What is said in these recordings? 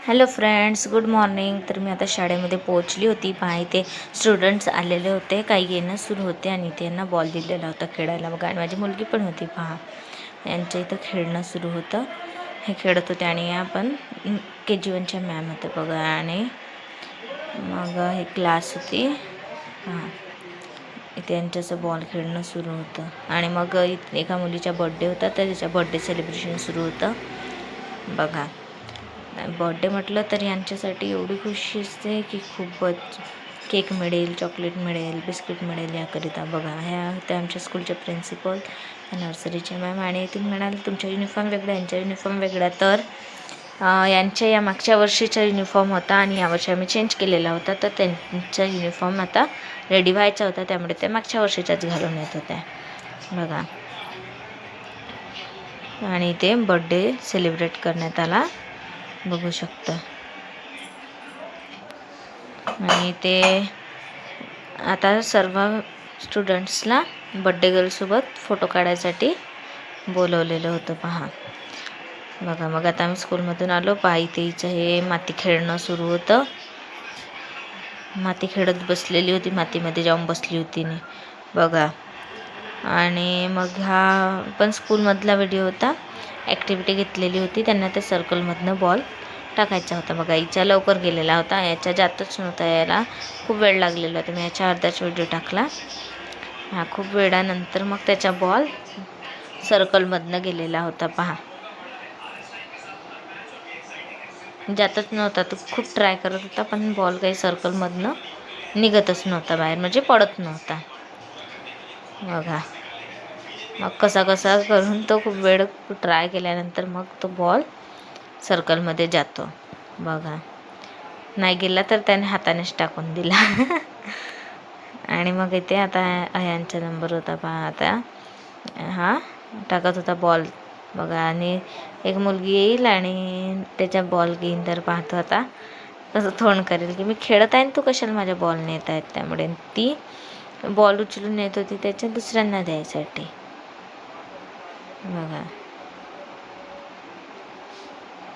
Hello friends, good morning. तर मी आता शाळेमध्ये पोहोचली होती. पहा इथे स्टुडंट्स आलेले होते, काही येणं सुरू होते आणि इथे यांना बॉल दिलेला होता खेळायला बघा. आणि माझी मुलगी पण होती. पहा यांच्या इथं खेळणं सुरू होतं, हे खेळत होते. आणि या पण KG1च्या मॅम होत्या बघा. आणि मग हे क्लास होती. हां, इथे यांच्याचं बॉल खेळणं सुरू होतं. आणि मग एका मुलीचा बड्डे होता, तर त्याच्या बड्डे सेलिब्रेशन सुरू होतं बघा. बर्थडे म्हटलं तर यांच्यासाठी एवढी खुशी असते की खूपच. केक मिळेल, चॉकलेट मिळेल, बिस्किट मिळेल याकरिता बघा. ह्या त्या आमच्या स्कूलच्या प्रिन्सिपल, नर्सरीच्या मॅम. आणि तुम्ही म्हणाल तुमचा युनिफॉर्म वेगळा, यांचा युनिफॉर्म वेगळा. तर यांच्या या मागच्या वर्षीचा युनिफॉर्म होता आणि यावर्षी आम्ही चेंज केलेला होता. तर त्यांचा युनिफॉर्म आता रेडी व्हायचा होता, त्यामुळे त्या मागच्या वर्षीच्याच घालून येत होत्या बघा. आणि ते बर्थडे सेलिब्रेट करण्यात आला बघू शकता. आणि ते आता सर्व स्टुडंट्सला बड्डे गर्लसोबत फोटो काढायसाठी बोलवलेलं होतं पहा बघा. मग आता आम्ही स्कूलमधून आलो. पहा इथे हिचं हे माती खेळणं सुरू होतं. माती खेळत बसलेली होती, मातीमध्ये जाऊन बसली होती बघा. आणि मग हा पण स्कूलमधला व्हिडिओ होता. ॲक्टिव्हिटी घेतलेली होती त्यांना, त्या सर्कलमधनं बॉल टाकायचा होता बघा. हिचा लवकर गेलेला होता, याच्या जातच नव्हता, याला खूप वेळ लागलेला होता. मी याच्या अर्धाच व्हिडिओ टाकला. हा खूप वेळानंतर मग त्याचा बॉल सर्कलमधनं गेलेला होता पहा. जातच नव्हता, तो खूप ट्राय करत होता, पण बॉल काही सर्कलमधनं निघतच नव्हता बाहेर, म्हणजे पडत नव्हता बघा. मग कसा कसा करून तो खूप वेळ ट्राय केल्यानंतर मग तो बॉल सर्कलमध्ये जातो बघा. नाही गेला तर त्याने हातानेच टाकून दिला. आणि मग इथे आता यांचा नंबर होता पहा. आता हा टाकत होता बॉल बघा. आणि एक मुलगी येईल आणि त्याच्या बॉल घेईन, तर पाहतो आता कसं थोडं करेल की मी खेळत आहे तू कशाला माझ्या बॉल नेत आहेत. त्यामुळे ती बॉल उचलून नेत होती त्याच्या दुसऱ्यांना द्यायसाठी बघा.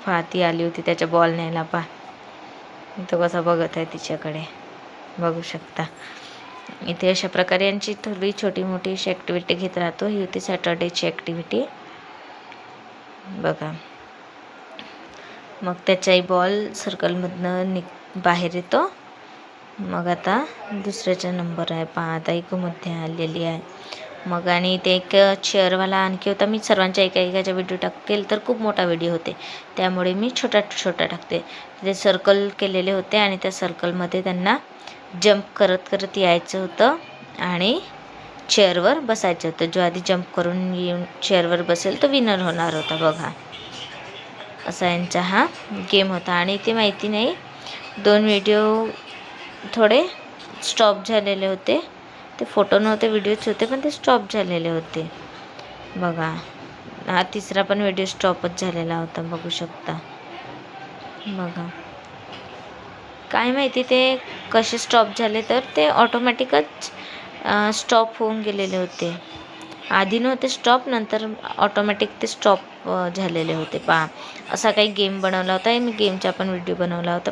पहा ती आली होती त्याच्या बॉल न्यायला. पहा तो कसा बघत आहे तिच्याकडे बघू शकता. इथे अशा प्रकारे यांची थोडी छोटी मोठी अशी ॲक्टिव्हिटी घेत राहतो. ही होती सॅटर्डेची ॲक्टिव्हिटी बघा. मग त्याचाही बॉल सर्कलमधनं बाहेर येतो. मग आता दुसऱ्याचा नंबर आहे पहा. आता एक मध्ये आलेली आहे मग. आणि ते एक चेअरवाला आणखी होता. मी सर्वांच्या एकाच्या व्हिडिओ टाकेल तर खूप मोठा व्हिडिओ होते, त्यामुळे मी छोटा टाकते. ते सर्कल केलेले होते आणि त्या सर्कलमध्ये त्यांना जंप करत करत यायचं होतं आणि चेअरवर बसायचं होतं. जो आधी जंप करून येऊन चेअरवर बसेल तो विनर होणार होता बघा. असा यांचा हा गेम होता. आणि ते माहिती नाही, 2 व्हिडिओ थोडे स्टॉप झालेले होते. ते फोटो नव्हते, व्हिडिओच होते, पण ते स्टॉप झालेले होते बघा. हा तिसरा पण व्हिडिओ स्टॉपच झालेला होता बघू शकता बघा. काय माहिती ते कसे स्टॉप झाले, तर ते ऑटोमॅटिकच स्टॉप होऊन गेलेले होते. आधी नव्हते स्टॉप, नंतर ऑटोमॅटिक ते स्टॉप झालेले होते पहा. असा काही गेम बनवला होता. मी गेमचा पण व्हिडिओ बनवला होता.